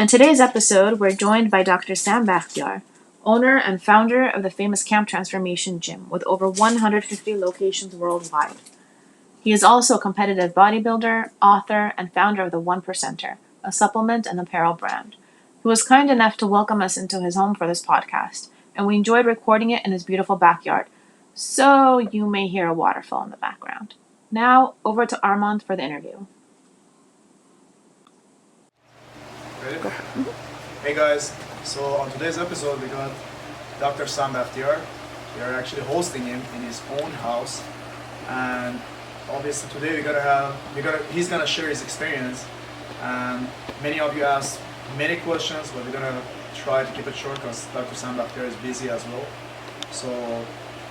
In today's episode, we're joined by Dr. Sam Bakhtiar, owner and founder of the famous Camp Transformation Gym with over 150 locations worldwide. He is also a competitive bodybuilder, author, and founder of the 1%er, a supplement and apparel brand, who was kind enough to welcome us into his home for this podcast, and we enjoyed recording it in his beautiful backyard, so you may hear a waterfall in the background. Now, over to Armand for the interview. Ready? Hey guys, so on today's episode we got Dr. Sam Bakhtiar. We are actually hosting him in his own house, and obviously today he's gonna share his experience. And many of you asked many questions, but we're gonna try to keep it short because Dr. Sam Bakhtiar is busy as well. So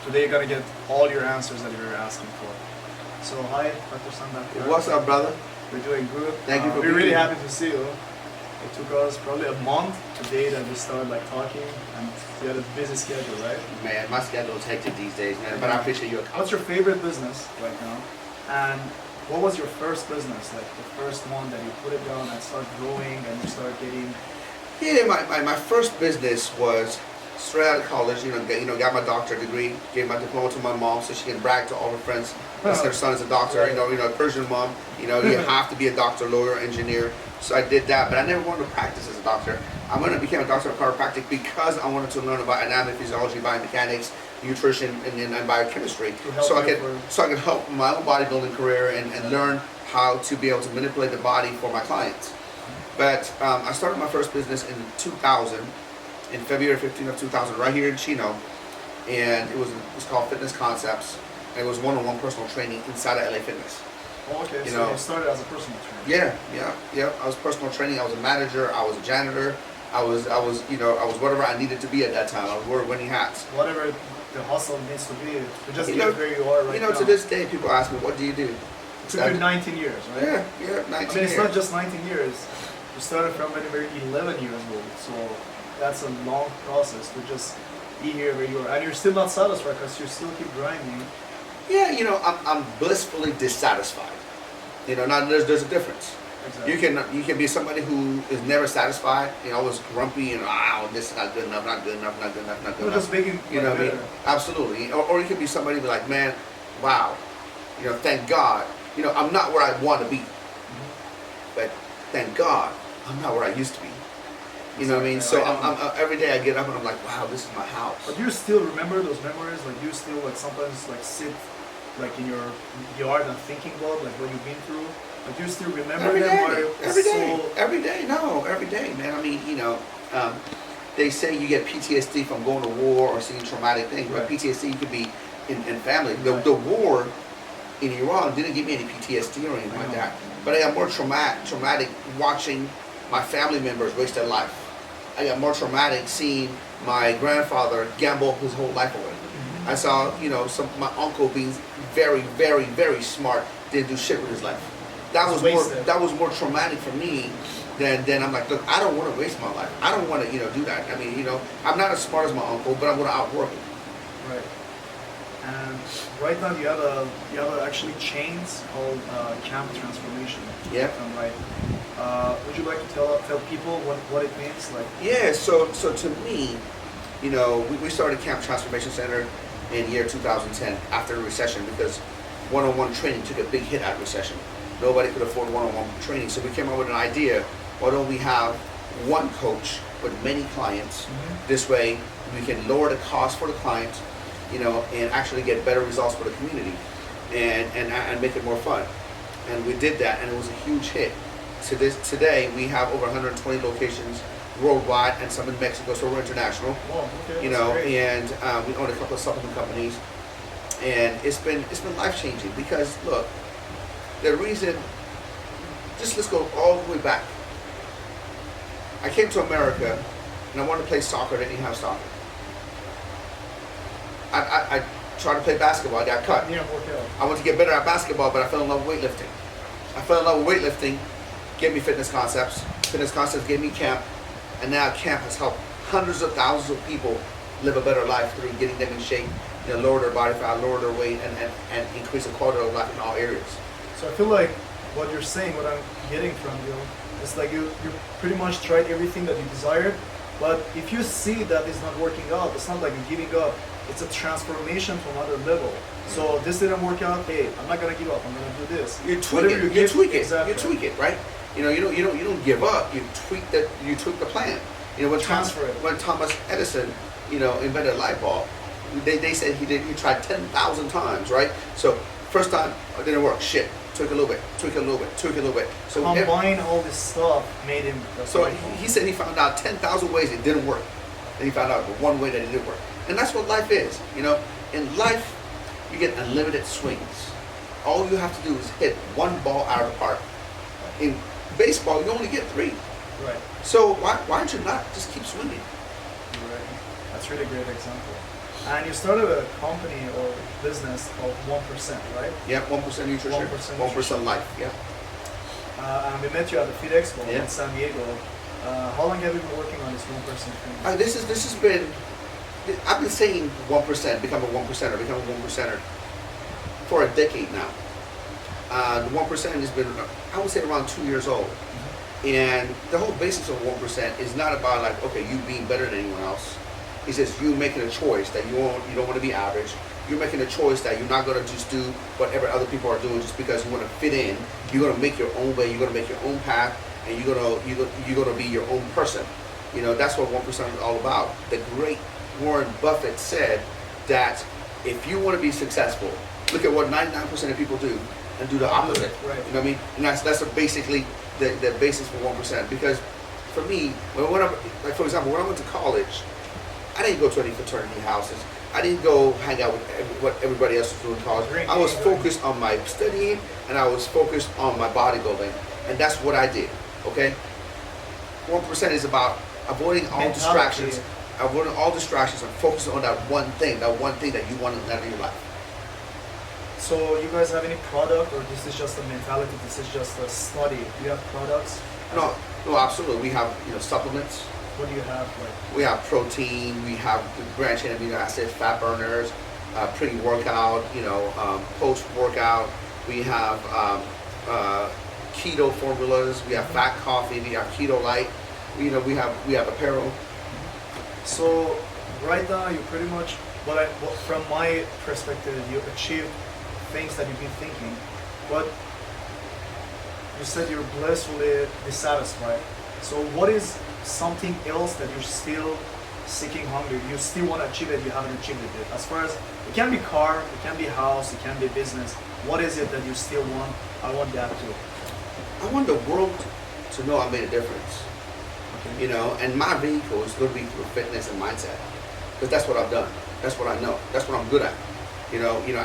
today you're gonna get all your answers that you're asking for. So hi, Dr. Sam Bakhtiar. What's up, brother? We're doing good. Thank you for being being really here. happy to see you. It took us probably a month today that we started talking, and we had a busy schedule, right? Man, my schedule is hectic these days, man, but I appreciate you. What's your favorite business right now? And what was your first business, like the first one that you put it down and start growing and you start getting... Yeah, my first business was straight out of college, got my doctorate degree, gave my diploma to my mom so she can brag to all her friends that her son is a doctor, Right. Persian mom, you have to be a doctor, lawyer, engineer. So I did that, but I never wanted to practice as a doctor. I went and became a doctor of chiropractic because I wanted to learn about anatomy, physiology, biomechanics, nutrition, and biochemistry. So I could help my own bodybuilding career and learn how to be able to manipulate the body for my clients. But I started my first business in 2000, in February 15th of 2000, right here in Chino, and it was called Fitness Concepts, and it was one-on-one personal training inside of LA Fitness. Oh, okay, so you started as a personal trainer. Yeah. I was personal training. I was a manager. I was a janitor. I was whatever I needed to be at that time. I was wearing many hats. Whatever the hustle needs to be to just get where you are right now. To this day, people ask me, "What do you do?" It took you 19 years, right? Yeah, 19 years. I mean, it's not just 19 years. You started from when you were 11 years old, so that's a long process to just be here where you are, and you're still not satisfied because you still keep grinding. Yeah, I'm blissfully dissatisfied. Now there's a difference. Exactly. You can be somebody who is never satisfied, always grumpy and this is not good enough, not good enough, not good enough, not good enough. Just making what I mean? Absolutely. Or you can be somebody who be like, man, wow, thank God, I'm not where I want to be, but thank God I'm not where I used to be. You know what I mean? So I'm every day I get up and I'm like, wow, this is my house. But do you still remember those memories? Like, you still sometimes sit in your yard and thinking about what you've been through? Like, do you still remember every them? day, every day, man. I mean, they say you get PTSD from going to war or seeing traumatic things, Right. but PTSD could be in family. Right. The war in Iran didn't give me any PTSD or anything like that, but I got more traumatic watching my family members waste their life. I got more traumatic seeing my grandfather gamble his whole life away. I saw, my uncle being very, very, very smart, didn't do shit with his life. That was more traumatic for me than I'm like, look, I don't want to waste my life. I don't want to, do that. I mean, I'm not as smart as my uncle, but I'm going to outwork him. Right. And right now you have actually chains called Camp Transformation. Yeah. Right. Would you like to tell people what it means? Yeah. So to me, we started Camp Transformation Center in year 2010 after the recession because one-on-one training took a big hit out of recession. Nobody could afford one-on-one training, so we came up with an idea. Why don't we have one coach with many clients? Mm-hmm. This way, we can lower the cost for the client, and actually get better results for the community, and make it more fun. And we did that, and it was a huge hit. Today, we have over 120 locations worldwide, and some in Mexico, so we're international. Wow, okay, great. And we own a couple of supplement companies, and it's been life changing because look, the reason, let's go all the way back. I came to America and I wanted to play soccer. They didn't have soccer. I tried to play basketball. I got cut. Yeah, work out. I wanted to get better at basketball, but I fell in love with weightlifting. I fell in love with weightlifting, gave me Fitness Concepts. Fitness Concepts gave me Camp, and now Camp has helped hundreds of thousands of people live a better life through getting them in shape, lower their body fat, lower their weight, and increase the quality of life in all areas. So I feel like what you're saying, what I'm getting from you, It's like you pretty much tried everything that you desired, but if you see that it's not working out, it's not like you're giving up. It's a transformation to another level. So this didn't work out. Hey, I'm not gonna give up. I'm gonna do this. You tweak it. You tweak it. Exactly. You tweak it, right? You know, you don't give up. You tweak the plan. You know, when Thomas Edison, you know, invented a light bulb, they said he tried 10,000 times, right? So first time it didn't work. Shit. Tweak a little bit. Tweak a little bit. Tweak a little bit. So combine all this stuff made him. So he said he found out 10,000 ways it didn't work. Then he found out the one way that it did work. And that's what life is. You know, in life, you get unlimited swings. All you have to do is hit one ball out of the park. In baseball, you only get 3. Right. So why don't you not just keep swinging? Right. That's a really great example. And you started a company or business called 1%, right? Yeah, 1% nutrition, 1% life. Yeah. And we met you at the Feed Expo Yeah. in San Diego. How long have you been working on this 1% thing? This has been. I've been saying 1%, become a 1%er, become a 1%er for a decade now. The 1% has been, I would say, around 2 years old. Mm-hmm. And the whole basis of 1% is not about like, okay, you being better than anyone else. He says you making a choice that you don't want to be average. You're making a choice that you're not going to just do whatever other people are doing just because you want to fit in. You're going to make your own way. You're going to make your own path, and you're going to be your own person. You know, that's what 1% is all about. The great Warren Buffett said that if you want to be successful, look at what 99% of people do and do the opposite. Right. You know what I mean? And that's basically the basis for 1%. Because for me, like for example, when I went to college, I didn't go to any fraternity houses. I didn't go hang out with what everybody else was doing in college. I was focused on my studying and I was focused on my bodybuilding, and that's what I did. Okay. 1% is about avoiding all distractions. Avoiding all distractions and focusing on that one thing that you want to live in your life. So you guys have any product, or this is just a mentality? This is just a study? Do you have products? No, absolutely. We have supplements. What do you have? Like we have protein. We have branched chain amino acids, fat burners, pre-workout. Post workout. We have keto formulas. We have fat coffee. We have keto light. We have apparel. So right now you pretty much, from my perspective, you achieved things that you've been thinking, but you said you're blissfully dissatisfied. So what is something else that you're still seeking hungry? You still want to achieve it, you haven't achieved it yet. As far as, it can be car, it can be house, it can be business. What is it that you still want? I want that too. I want the world to know I made a difference. Okay. And my vehicle is going to be through fitness and mindset, because that's what I've done. That's what I know. That's what I'm good at.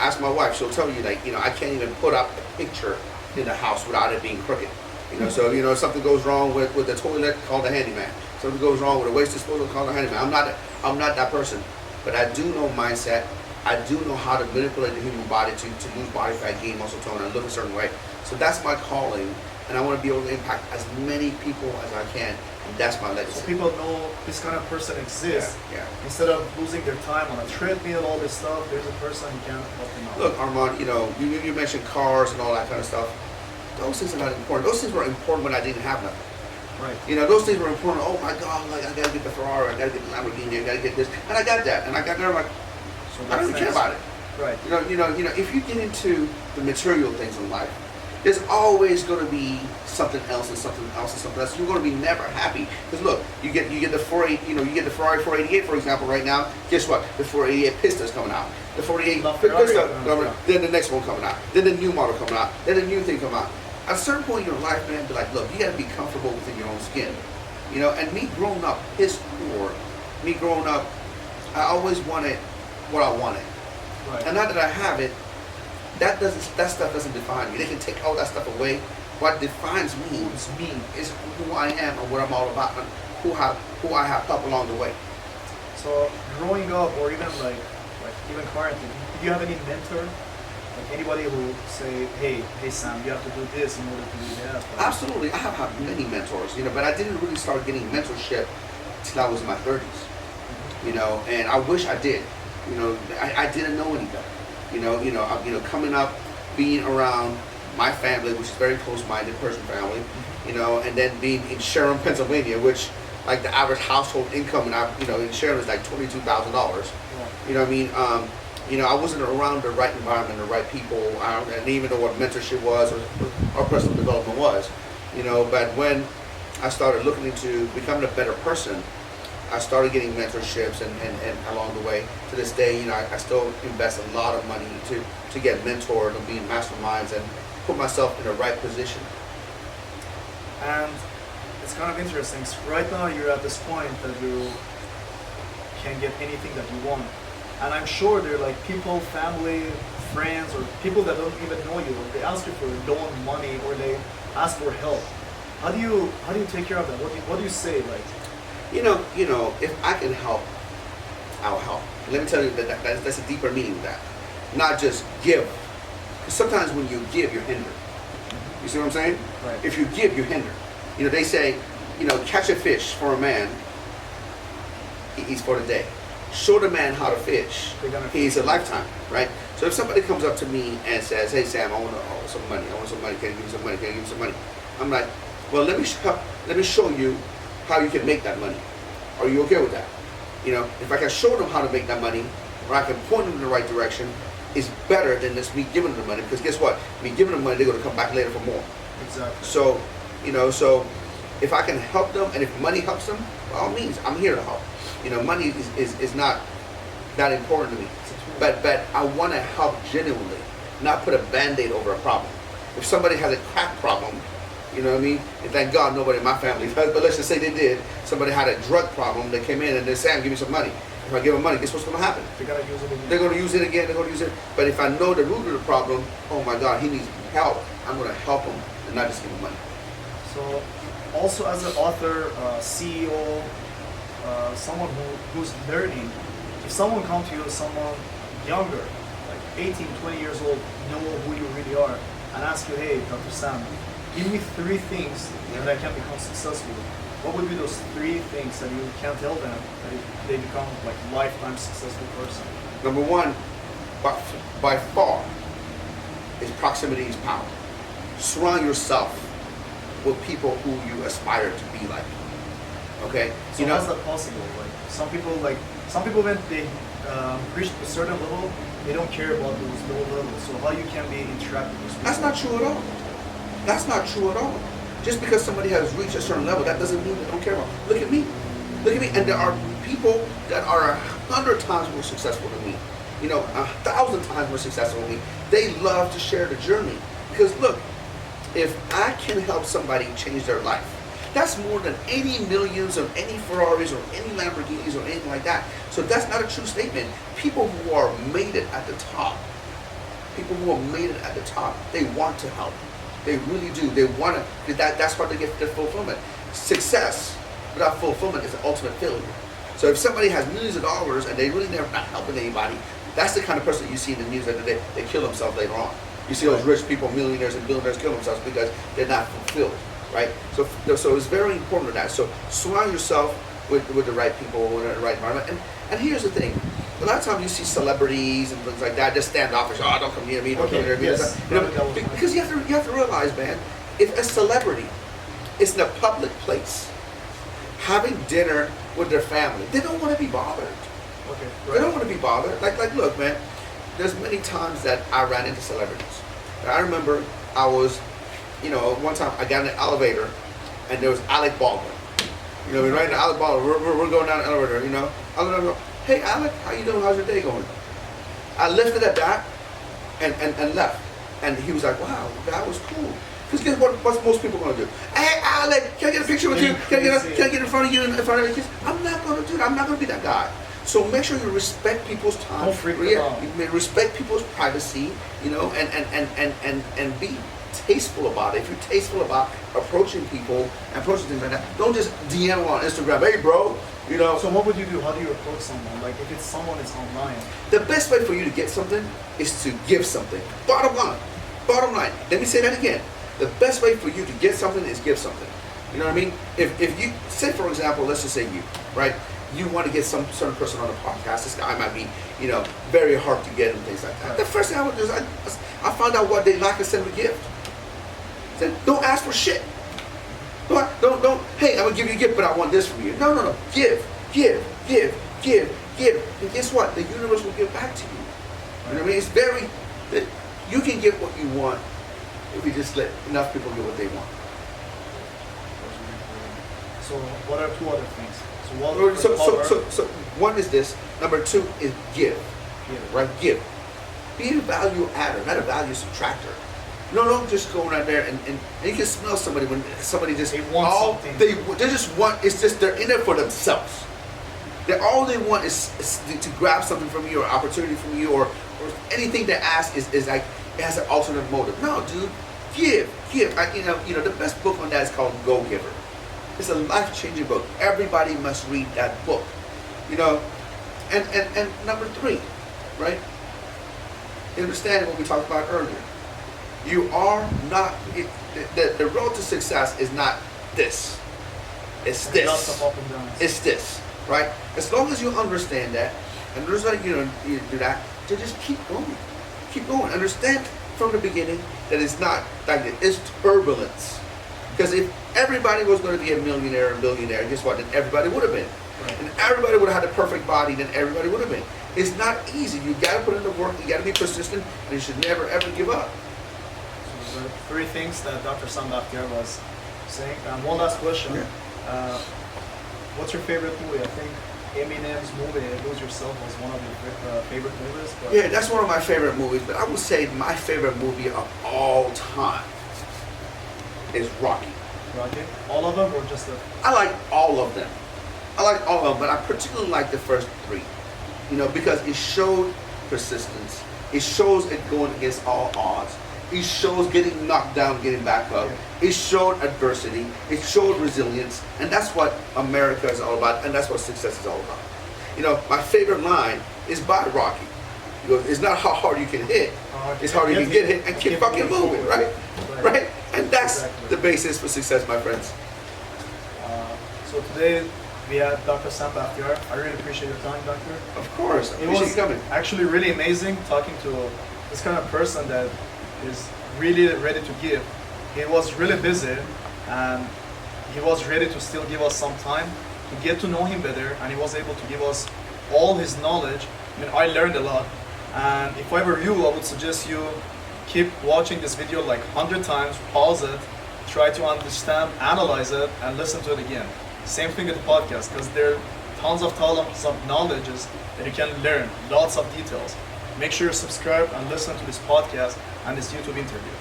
Ask my wife; she'll tell you I can't even put up a picture in the house without it being crooked. So if something goes wrong with the toilet, call the handyman. Something goes wrong with a waste disposal, call the handyman. I'm not that person, but I do know mindset. I do know how to manipulate the human body to lose body fat, gain muscle tone, and look a certain way. So that's my calling, and I want to be able to impact as many people as I can, and that's my legacy. So people know this kind of person exists. Yeah. Instead of losing their time on a treadmill, all this stuff, there's a person who can help them out. Look, Armand, you mentioned cars and all that kind of stuff. Those things are not important. Those things were important when I didn't have nothing. Right. Those things were important. Oh my God, I gotta get the Ferrari, I gotta get the Lamborghini, I gotta get this, and I got that, and I got there. I'm like, I don't even care about it. Right. If you get into the material things in life, there's always going to be something else and something else and something else. You're going to be never happy, because look, you get the Ferrari 488, for example, right now. Guess what? The 488 Pista's coming out. The 488 Pista, then the next one coming out. Then the new model coming out. Then the new thing coming out. At a certain point in your life, man, be like, look, you got to be comfortable within your own skin. And me growing up, I always wanted what I wanted. Right. And now that I have it, that stuff doesn't define me. They can take all that stuff away. What defines me is who I am and what I'm all about, and who I have helped along the way. So growing up, or even like even currently, do you have any mentor? Like anybody who say, hey Sam, you have to do this in order to do that? Absolutely, I have had many mentors, but I didn't really start getting mentorship till I was in my 30s. And I wish I did. I didn't know any better. Coming up, being around my family, which is very close-minded Persian family, you know, and then being in Sharon, Pennsylvania, which like the average household income in Sharon is like $22,000. You know what I mean? You know, I wasn't around the right environment, the right people. I didn't even know what mentorship was or personal development was. You know, but when I started looking into becoming a better person, I started getting mentorships, and along the way, to this day, you know, I still invest a lot of money to get mentored and be in masterminds and put myself in the right position. And it's kind of interesting. Right now, you're at this point that you can get anything that you want. And I'm sure there are like people, family, friends, or people that don't even know you. They ask you for loan money, or they ask for help. How do you take care of that? What do you say? Like, you know, if I can help, I'll help. Let me tell you that's a deeper meaning of that. Not just give. Because sometimes when you give, you're hindered. You see what I'm saying? Right. If you give, you're hindered. You know, they say, you know, catch a fish for a man, he's for the day. Show the man how to fish, he's a lifetime, right? So if somebody comes up to me and says, hey Sam, I want some money, can you give me some money, can you give me some money? I'm like, well, let me show you how you can make that money. Are you okay with that? You know, if I can show them how to make that money, or I can point them in the right direction, it's better than just me giving them the money, because guess what? Me giving them money, they're going to come back later for more. Exactly. So, you know, so if I can help them, and if money helps them, by all means, I'm here to help. You know, money is not that important to me. But I want to help genuinely, not put a Band-Aid over a problem. If somebody has a crack problem, you know what I mean? And thank God nobody in my family does, but let's just say they did. Somebody had a drug problem, they came in and they said, Sam, give me some money. If I give them money, guess what's going to happen? They're going to use it again. They're going to use it again, they're going to use it. But if I know the root of the problem, oh my God, he needs help. I'm going to help him and not just give him money. So, also as an author, CEO, someone who's learning, if someone comes to you, someone younger, like 18, 20 years old, know who you really are, and ask you, hey, Dr. Sam, give me 3 things that I can become successful. What would be those 3 things that you can tell them that they become like lifetime successful person? Number 1, by far, is proximity is power. Surround yourself with people who you aspire to be like. Okay? So you know, how's that possible? Like some people when they reach a certain level, they don't care about those low levels. So how you can be interact with those people? that's not true at all. That's not true at all. Just because somebody has reached a certain level, that doesn't mean they don't care about. Look at me. Look at me. And there are people that are 100 times more successful than me. You know, 1,000 times more successful than me. They love to share the journey. Because look, if I can help somebody change their life, that's more than any millions of any Ferraris or any Lamborghinis or anything like that. So that's not a true statement. People who are made it at the top, they want to help. They really do. They want to. That's how they get their fulfillment. Success without fulfillment is the ultimate failure. So if somebody has millions of dollars and they really never not helping anybody, that's the kind of person you see in the news that they kill themselves later on. You see those rich people, millionaires and billionaires kill themselves because they're not fulfilled, right? So it's very important to that. So surround yourself with the right people, with the right environment. And here's the thing. A lot of times you see celebrities and things like that just standoffish. Oh, don't come near me, don't come near me. Yes. You know, because you have to realize, man, if a celebrity is in a public place having dinner with their family, they don't want to be bothered. Okay. Right. They don't want to be bothered. Like, look, man, there's many times that I ran into celebrities. And I remember I was, you know, one time I got in an elevator and there was Alec Baldwin. You know, we're right in the Alec Baldwin. We're going down the elevator, you know. I go, hey, Alec, how you doing? How's your day going? I lifted at that and left. And he was like, wow, that was cool. Because guess what's most people going to do? Hey, Alec, can I get a picture with you? Can I get in front of you, in front of your kids? I'm not going to do that. I'm not going to be that guy. So make sure you respect people's time. Don't freak them out. Respect people's privacy, you know, and be tasteful about it. If you're tasteful about approaching people and approaching things like that, don't just DM them on Instagram, hey bro, you know. So what would you do? How do you approach someone? Like if it's someone that's online? The best way for you to get something is to give something. Bottom line. Let me say that again. The best way for you to get something is give something. You know what I mean? If you, say for example, let's just say you, right? You want to get some certain person on a podcast. This guy might be, you know, very hard to get and things like that. The first thing I would do is I find out what they like and send them a gift. Said, don't ask for shit. Don't. Hey, I'm gonna give you a gift, but I want this from you. No. Give. And guess what? The universe will give back to you. You know what I mean? It's very. You can get what you want if you just let enough people get what they want. So what are two other things? So one is this. Number two is give. Right? Give. Be a value adder, not a value subtractor. No, don't just go out there and you can smell somebody when somebody just they want something. They just want. It's just they're in it for themselves. All they want is to grab something from you or opportunity from you or anything they ask is like it has an alternate motive. No, dude, give. You know the best book on that is called Go Giver. It's a life-changing book. Everybody must read that book. You know, and number three, right? Understand what we talked about earlier. You are not the road to success is not this. It's this. Lots of up and downs. It's this, right? As long as you understand that, and there's like you do that, to just keep going, Understand from the beginning that it's not like this. It's turbulence. Because if everybody was going to be a millionaire or billionaire, guess what? Then everybody would have been. Right. And everybody would have had a perfect body, then everybody would have been. It's not easy. You got to put in the work. You got to be persistent, and you should never ever give up. So the three things that Dr. Sam Bakhtiar was saying. And one last question. Yeah. What's your favorite movie? I think Eminem's movie "Lose Yourself" was one of your favorite movies. But Yeah, that's one of my favorite movies. But I would say my favorite movie of all time is Rocky. Rocky? All of them, or just the? I like all of them. But I particularly like the first three. You know, because it showed persistence. It shows it going against all odds. It shows getting knocked down, getting back up. Yeah. It showed adversity. It showed resilience. And that's what America is all about. And that's what success is all about. You know, my favorite line is by Rocky. He goes, it's not how hard you can hit. It's how hard you can get hit and keep fucking moving, right? Right? And that's the basis for success, my friends. So today we had Dr. Sam Bakhtiar. I really appreciate your time, Doctor. Of course. I It appreciate was you coming. actually really amazing talking to this kind of person that is really ready to give. He was really busy and he was ready to still give us some time to get to know him better, and he was able to give us all his knowledge. I mean, I learned a lot, and if I were you, I would suggest you keep watching this video like 100 times, pause it, try to understand, analyze it, and listen to it again. Same thing with the podcast, because there are tons of knowledges that you can learn, lots of details. Make sure you subscribe and listen to this podcast and this YouTube interview.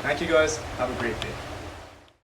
Thank you guys, have a great day.